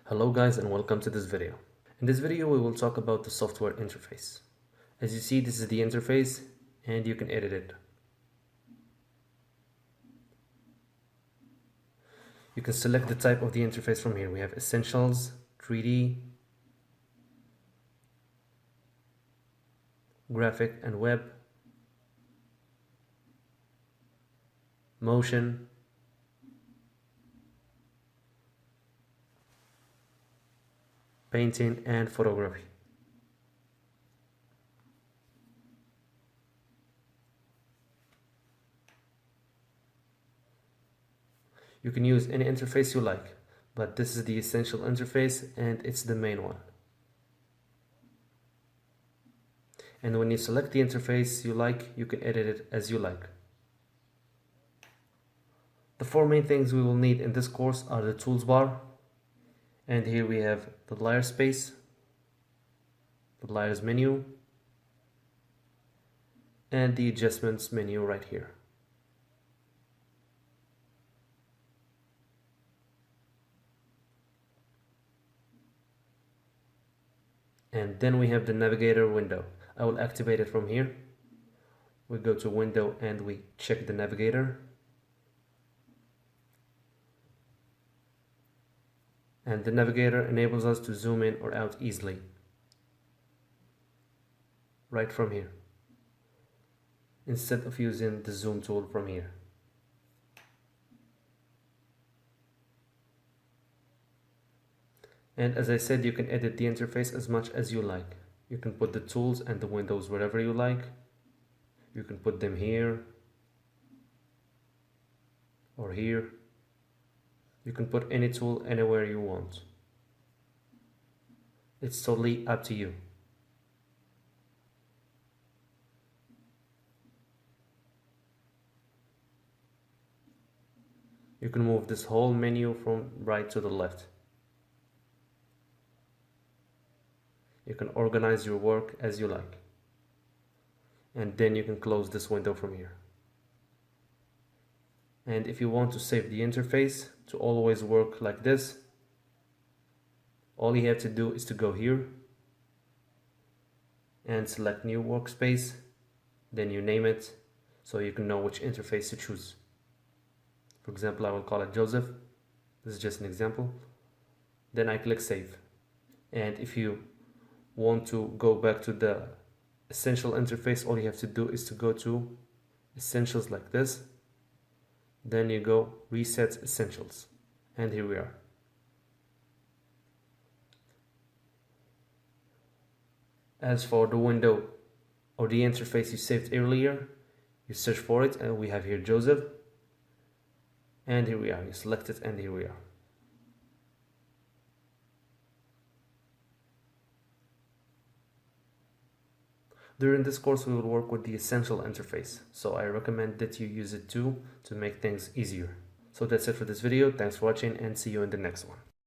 Hello guys and welcome to this video. In this video we will talk about the software interface. As you see, this is the interface and you can edit it. You can select the type of the interface from here. We have Essentials, 3D, Graphic and Web, Motion, Painting and Photography. You can use any interface you like, but this is the essential interface and it's the main one. And when you select the interface you like, you can edit it as you like. The four main things we will need in this course are the tools bar, and here we have the layer space, the layers menu, and the adjustments menu right here. And then we have the navigator window. I will activate it from here. We go to window and we check the navigator. And the navigator enables us to zoom in or out easily. Right from here. Instead of using the zoom tool from here. And as I said, you can edit the interface as much as you like. You can put the tools and the windows wherever you like. You can put them here or here. You can put any tool anywhere you want. It's totally up to you. You can move this whole menu from right to the left. You can organize your work as you like. And then you can close this window from here. And if you want to save the interface to always work like this, all you have to do is to go here and select new workspace, then you name it so you can know which interface to choose. For example, I will call it Joseph. This is just an example. Then I click save. And if you want to go back to the essential interface, all you have to do is to go to essentials like this. Then you go reset essentials, and here we are. As for the window or the interface you saved earlier, you search for it and we have here Joseph, and here we are. You select it and here we are. During this course we will work with the essential interface, so I recommend that you use it too to make things easier. So that's it for this video. Thanks for watching and see you in the next one.